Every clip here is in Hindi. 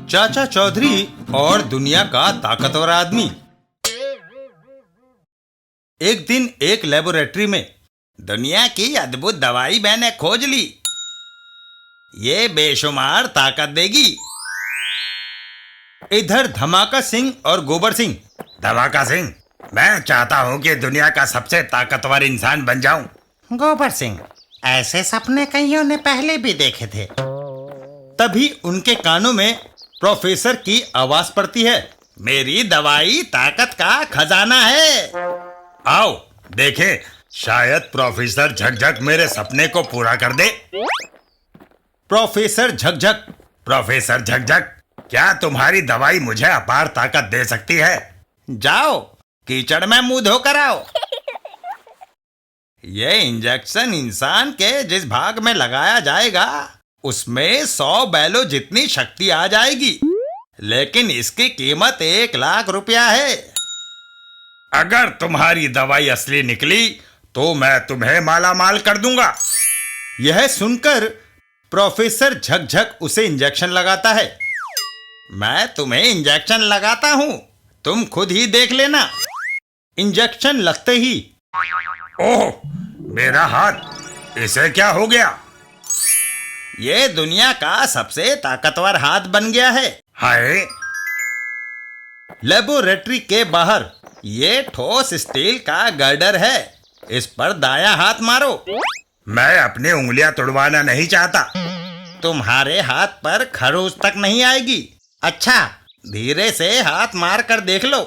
चाचा चौधरी और दुनिया का ताकतवर आदमी। एक दिन एक लेबोरेटरी में दुनिया की अद्भुत दवाई मैंने खोज ली। ये बेशुमार ताकत देगी। इधर धमाका सिंह और गोबर सिंह। धमाका सिंह, मैं चाहता हूँ कि दुनिया का सबसे ताकतवर इंसान बन जाऊं। गोबर सिंह, ऐसे सपने कईयों ने पहले भी देखे थे। तभी उनके कानों में प्रोफेसर की आवाज पड़ती है। मेरी दवाई ताकत का खजाना है। आओ देखें, शायद प्रोफेसर झकझक मेरे सपने को पूरा कर दे। प्रोफेसर झकझक। प्रोफेसर झकझक, क्या तुम्हारी दवाई मुझे अपार ताकत दे सकती है? जाओ कीचड़ में मुंह धोकर आओ। ये इंजेक्शन इंसान के जिस भाग में लगाया जाएगा उसमें 100 बैलों जितनी शक्ति आ जाएगी, लेकिन इसकी कीमत 1 लाख रुपया है। अगर तुम्हारी दवाई असली निकली तो मैं तुम्हें माला माल कर दूंगा। यह सुनकर प्रोफेसर झकझक उसे इंजेक्शन लगाता है। मैं तुम्हें इंजेक्शन लगाता हूं, तुम खुद ही देख लेना। इंजेक्शन लगते ही ओह, मेरा हाथ, इसे क्या हो गया? ये दुनिया का सबसे ताकतवर हाथ बन गया है। हाय, लेबोरेटरी के बाहर ये ठोस स्टील का गर्डर है। इस पर दायां हाथ मारो। मैं अपनी उंगलियां तुड़वाना नहीं चाहता। तुम्हारे हाथ पर खरोच तक नहीं आएगी। अच्छा, धीरे से हाथ मार कर देख लो।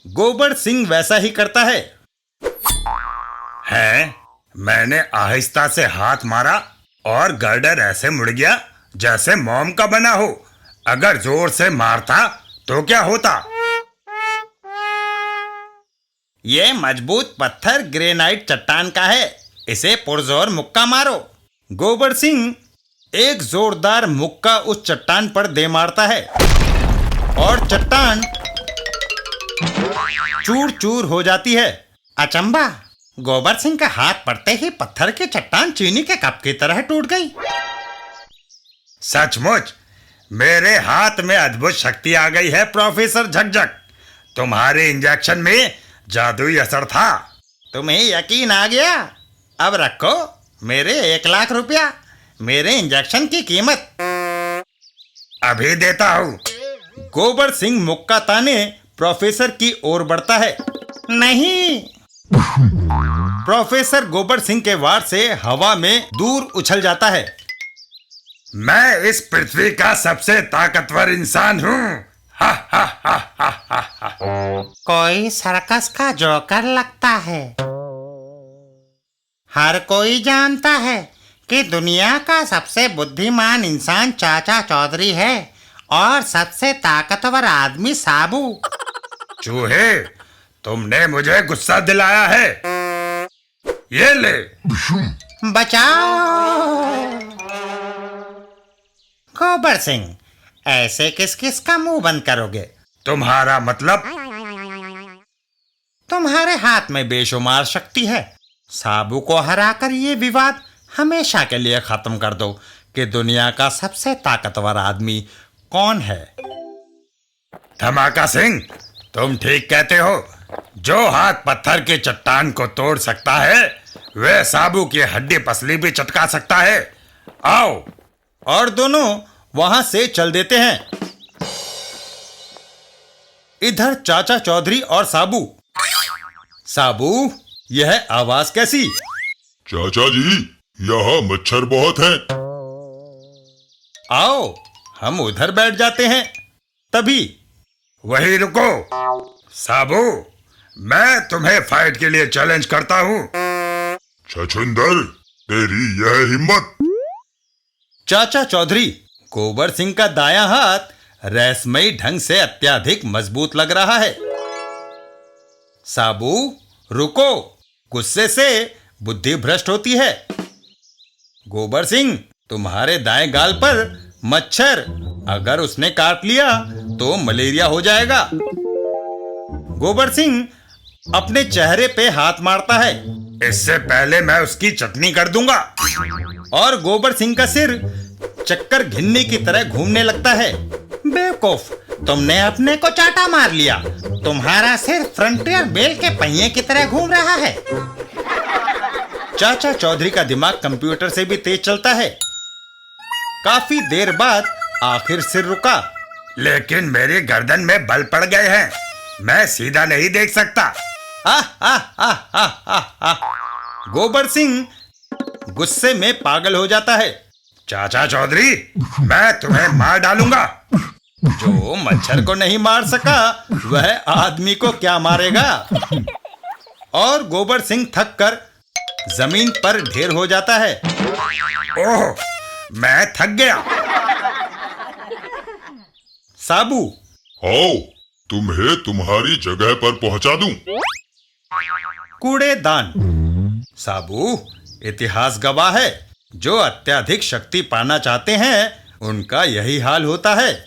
गोबर सिंह वैसा ही करता है। मैंने आहिस्ता से हाथ मारा और गर्डर ऐसे मुड़ गया जैसे मोम का बना हो। अगर जोर से मारता तो क्या होता? ये मजबूत पत्थर ग्रेनाइट चट्टान का है। इसे पुरजोर मुक्का मारो। गोबर सिंह एक जोरदार मुक्का उस चट्टान पर दे मारता है और चट्टान चूर चूर हो जाती है। अचंबा, गोबर सिंह का हाथ पड़ते ही पत्थर की चट्टान चीनी के कप की तरह टूट गई। सचमुच मेरे हाथ में अद्भुत शक्ति आ गई है प्रोफेसर झकझक। तुम्हारे इंजेक्शन में जादुई असर था। तुम्हें यकीन आ गया? अब रखो मेरे 1 लाख रुपया, मेरे इंजेक्शन की कीमत। अभी देता हूँ। गोबर सिंह मुक्का ताने प्रोफेसर की ओर बढ़ता है। नहीं। प्रोफेसर गोबर सिंह के वार से हवा में दूर उछल जाता है। मैं इस पृथ्वी का सबसे ताकतवर इंसान हूँ। हा हा हा हा हा हा। कोई सर्कस का जोकर लगता है। हर कोई जानता है कि दुनिया का सबसे बुद्धिमान इंसान चाचा चौधरी है और सबसे ताकतवर आदमी साबू। चूहे, तुमने मुझे गुस्सा दिलाया है। ये ले। बचाओ। गोबर सिंह, ऐसे किस किस का मुंह बंद करोगे? तुम्हारा मतलब? तुम्हारे हाथ में बेशुमार शक्ति है। साबू को हराकर ये विवाद हमेशा के लिए खत्म कर दो कि दुनिया का सबसे ताकतवर आदमी कौन है। धमाका सिंह, तुम ठीक कहते हो। जो हाथ पत्थर की चट्टान को तोड़ सकता है वह साबू की हड्डी पसली भी चटका सकता है। आओ। और दोनों वहां से चल देते हैं। इधर चाचा चौधरी और साबू। साबू, यह आवाज कैसी? चाचा जी, यहाँ मच्छर बहुत हैं। आओ हम उधर बैठ जाते हैं। तभी वही रुको। साबू, मैं तुम्हें फाइट के लिए चैलेंज करता हूँ। छछूंदर, तेरी यह हिम्मत। चाचा चौधरी गोबर सिंह का दायां हाथ रहस्यमयी ढंग से अत्यधिक मजबूत लग रहा है। साबू रुको, गुस्से से बुद्धि भ्रष्ट होती है। गोबर सिंह, तुम्हारे दाएं गाल पर मच्छर, अगर उसने काट लिया तो मलेरिया हो जाएगा। गोबर सिंह अपने चेहरे पे हाथ मारता है। इससे पहले मैं उसकी चटनी कर दूंगा। और गोबर सिंह का सिर चक्कर घिन्नी की तरह घूमने लगता है। बेवकूफ, तुमने अपने को चाटा मार लिया। तुम्हारा सिर फ्रंटियर बेल के पहिए की तरह घूम रहा है। चाचा चौधरी का दिमाग कंप्यूटर से भी तेज चलता है। काफी देर बाद आखिर सिर रुका। लेकिन मेरी गर्दन में बल पड़ गए हैं, मैं सीधा नहीं देख सकता। गोबर सिंह गुस्से में पागल हो जाता है। चाचा चौधरी, मैं तुम्हें मार डालूंगा। जो मच्छर को नहीं मार सका वह आदमी को क्या मारेगा। और गोबर सिंह थक कर जमीन पर ढेर हो जाता है। ओह, मैं थक गया। साबू, आओ, तुम्हें तुम्हारी जगह पर पहुंचा दूं। कूड़ेदान। साबू, इतिहास गवाह है, जो अत्यधिक शक्ति पाना चाहते हैं उनका यही हाल होता है।